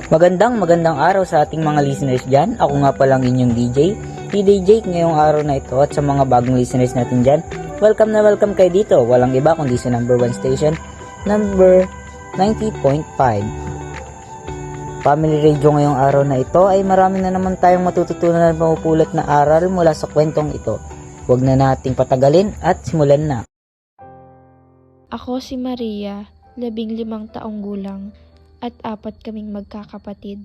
Magandang araw sa ating mga listeners dyan. Ako nga palang inyong DJ, Jake ngayong araw na ito at sa mga bagong listeners natin dyan. Welcome na welcome kayo dito. Walang iba kundi sa number 1 station, number 90.5. Family Radio ngayong araw na ito ay marami na naman tayong matututunan at mapupulot na aral mula sa kwentong ito. Huwag na nating patagalin at simulan na. Ako si Maria, 15 taong gulang, at 4 kaming magkakapatid.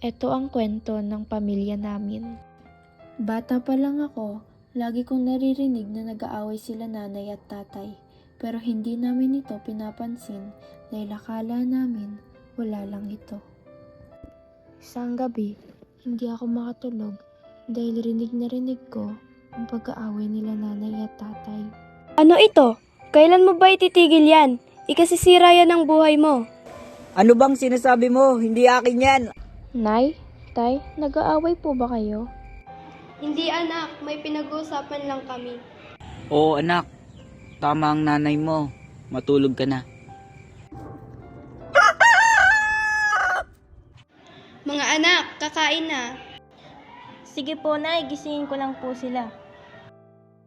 Ito ang kwento ng pamilya namin. Bata pa lang ako, lagi kong naririnig na nag-aaway sila nanay at tatay, pero hindi namin ito pinapansin dahil akala namin wala lang ito. Isang gabi, hindi ako makatulog dahil rinig na rinig ko ang pag-aaway nila nanay at tatay. Ano ito? Kailan mo ba ititigil yan? Ikasisira yan ang buhay mo. Ano bang sinasabi mo? Hindi akin yan. Nay, tay, nag-aaway po ba kayo? Hindi anak, may pinag-uusapan lang kami. Oo anak, tama ang nanay mo. Matulog ka na. Mga anak, kakain na. Sige po, Nay. Gisingin ko lang po sila.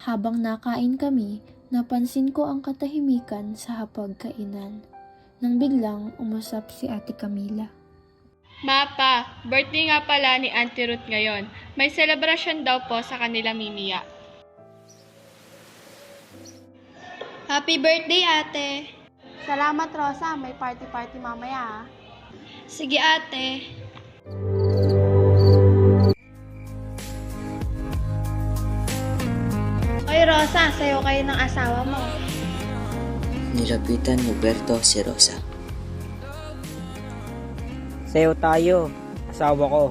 Habang nakain kami, napansin ko ang katahimikan sa hapagkainan. Nang biglang umusap si Ate Camila. Mapa, birthday nga pala ni Auntie Ruth ngayon. May celebration daw po sa kanila Mimiya. Happy birthday, ate. Salamat, Rosa. May party-party mamaya. Sige, ate. Oy, Rosa, sayo kayo ng asawa mo. Nilapitan ni Berto si Rosa. Sayo tayo, asawa ko.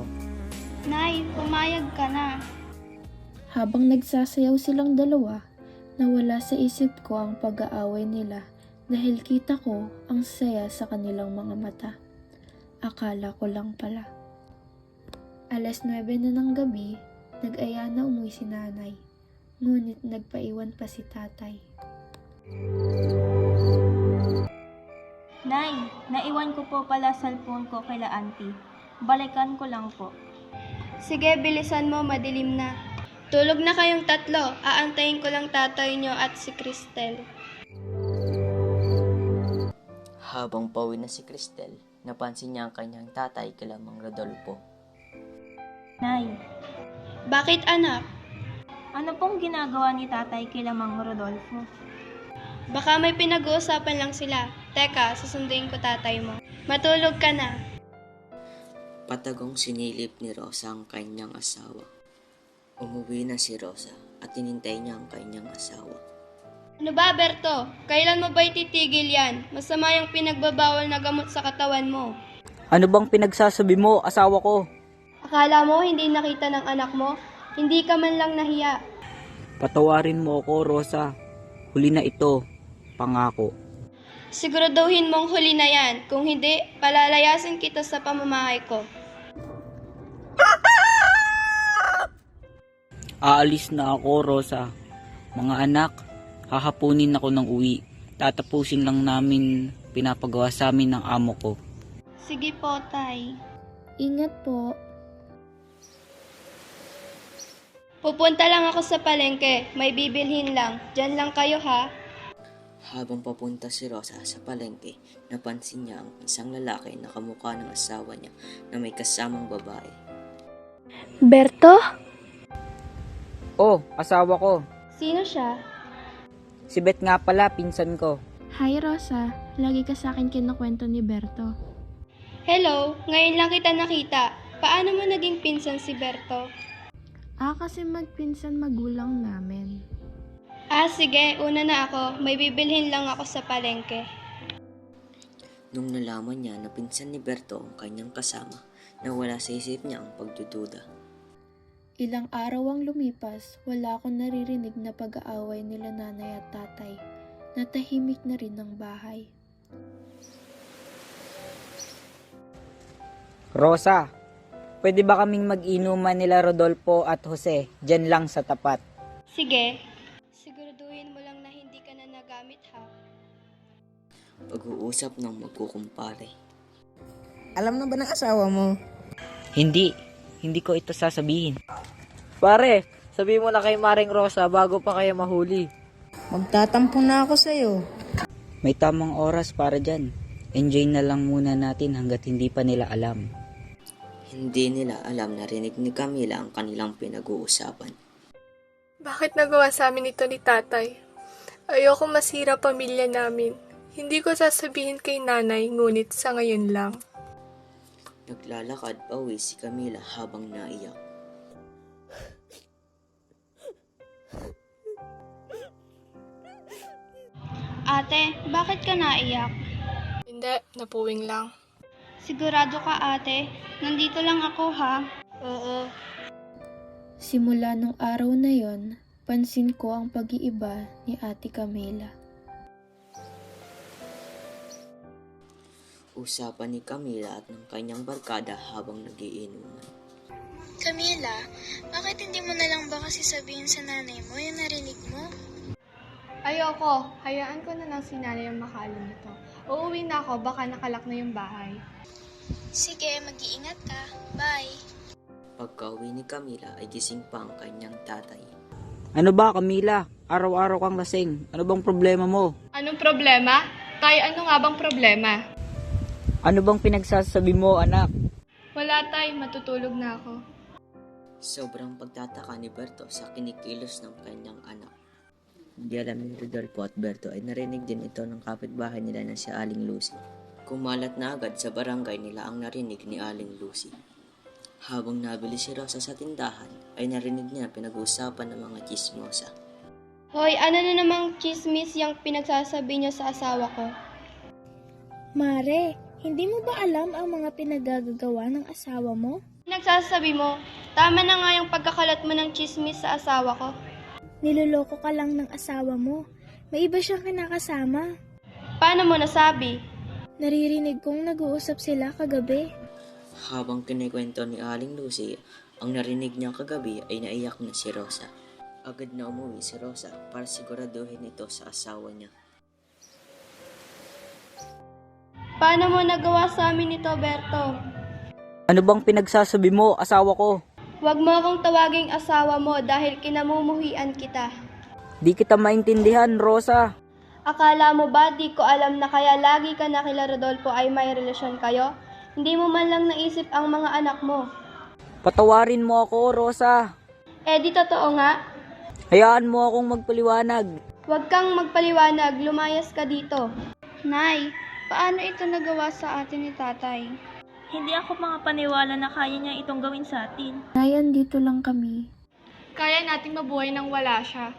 Nay, pumayag ka na. Habang nagsasayaw silang dalawa, nawala sa isip ko ang pag-aaway nila dahil kita ko ang saya sa kanilang mga mata. Akala ko lang pala. 9:00 na ng gabi, nag-aya na umuwi si nanay. Ngunit nagpaiwan pa si tatay. Nay, naiwan ko po pala cellphone ko kay la Auntie. Balikan ko lang po. Sige, bilisan mo, madilim na. Tulog na kayong tatlo. Aantayin ko lang tatay nyo at si Cristel. Habang pauwi na si Cristel, napansin niya ang kanyang tatay kila Mang Rodolfo. Nay, Bakit, anak? ano pong ginagawa ni tatay kay Mang Rodolfo? Baka may pinag-uusapan lang sila. Teka, susunduin ko tatay mo. Matulog ka na. Patagong sinilip ni Rosa ang kanyang asawa. Umuwi na si Rosa at tinintay niya ang kanyang asawa. Ano ba, Berto? Kailan mo ba ititigil yan? Masama yung pinagbabawal na gamot sa katawan mo. Ano bang pinagsasabi mo, asawa ko? Akala mo hindi nakita ng anak mo? Hindi ka man lang nahiya. Patawarin mo ako, Rosa. Huli na ito. Pangako. Siguraduhin mong huli na yan. Kung hindi, palalayasin kita sa pamamahay ko. Aalis na ako, Rosa. Mga anak, hahapunin ako ng uwi. Tatapusin lang namin pinapagawa sa amin ng amo ko. Sige po, tay. Ingat po. Pupunta lang ako sa palengke. May bibilhin lang. Diyan lang kayo, ha? Habang papunta si Rosa sa palengke, napansin niya ang isang lalaki na kamukha ng asawa niya na may kasamang babae. Berto? Oh, asawa ko. Sino siya? Si Beth nga pala, pinsan ko. Hi Rosa, lagi ka sa akin kinukwento ni Berto. Hello, ngayon lang kita nakita. Paano mo naging pinsan si Berto? Kasi magpinsan magulang namin. Sige, una na ako. May bibilhin lang ako sa palengke. Nung nalaman niya na pinsan ni Berto ang kanyang kasama, nawala sa isip niya ang pagdududa. Ilang araw ang lumipas, wala akong naririnig na pag-aaway nila nanay at tatay. Natahimik na rin ang bahay. Rosa, pwede ba kaming mag-inuman nila Rodolfo at Jose, dyan lang sa tapat? Sige. Siguraduhin mo lang na hindi ka na nagamit, ha? Pag-uusap ng magkukumpare. Alam na ba ng asawa mo? Hindi ko ito sasabihin. Pare, sabihin mo na kay Maring Rosa bago pa kayo mahuli. Magtatampo na ako sa'yo. May tamang oras para dyan. Enjoy na lang muna natin hanggat hindi pa nila alam. Hindi nila alam na rinig ni Camila ang kanilang pinag-uusapan. Bakit nagawa sa amin ito ni tatay? Ayoko masira pamilya namin. Hindi ko sasabihin kay nanay, ngunit sa ngayon lang. Naglalakad pauwi si Camila habang naiyak. Ate, bakit ka naiyak? Hindi, napuwing lang. Sigurado ka ate, nandito lang ako ha. Oo. Simula nung araw na yon, pansin ko ang pag-iiba ni Ate Camila. Usapan ni Camila at ng kanyang barkada habang nagiinuman. Camila, bakit hindi mo na lang ba kasi sabihin sa nanay mo yung narinig mo? Ayoko, hayaan ko na lang si nanay ang makaalam nito. Uuwi na ako, baka nakalak na yung bahay. Sige, mag-iingat ka. Bye! Pagka-uwi ni Camila ay gising pa ang kanyang tatay. Ano ba, Camila? Araw-araw kang lasing. Ano bang problema mo? Anong problema? Tay, ano nga bang problema? Ano bang pinagsasabi mo, anak? Wala tay, matutulog na ako. Sobrang pagtataka ni Berto sa kinikilos ng kanyang anak. Di alam ni Rodolfo at Berto ay narinig din ito ng kapitbahay nila na si Aling Lucy. Kumalat na agad sa barangay nila ang narinig ni Aling Lucy. Habang nabili si Rosa sa tindahan, ay narinig niya pinag-uusapan ng mga chismosa. Hoy, ano na namang chismis yung pinagsasabi niyo sa asawa ko? Mare, hindi mo ba alam ang mga pinagagagawa ng asawa mo? Pinagsasabi mo, tama na nga yung pagkakalat mo ng chismis sa asawa ko. Niloloko ka lang ng asawa mo. May iba siyang kinakasama. Paano mo nasabi? Naririnig kong nag-uusap sila kagabi. Habang kinikwento ni Aling Lucy, ang narinig niya kagabi ay naiyak na si Rosa. Agad na umuwi si Rosa para siguraduhin ito sa asawa niya. Paano mo nagawa sa amin ito, Berto? Ano bang pinagsasabi mo, asawa ko? Huwag mo akong tawaging asawa mo dahil kinamumuhian kita. Di kita maintindihan, Rosa. Akala mo ba di ko alam na kaya lagi ka na kila Rodolfo ay may relasyon kayo? Hindi mo man lang naisip ang mga anak mo. Patawarin mo ako, Rosa. Eh di totoo nga. Hayaan mo akong magpaliwanag. Huwag kang magpaliwanag, lumayas ka dito. Nay, paano ito nagawa sa atin ni tatay? Hindi ako makapaniwala na kaya niya itong gawin sa atin. Nay, andito lang kami. Kaya nating mabuhay nang wala siya.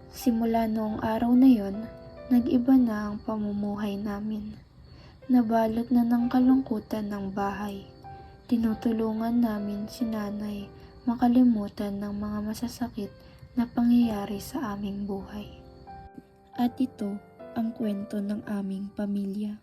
Simula noong araw na yon, nag-iba na ang pamumuhay namin. Nabalot na ng kalungkutan ng bahay. Tinutulungan namin si nanay makalimutan ng mga masasakit na pangyayari sa aming buhay. At ito ang kwento ng aming pamilya.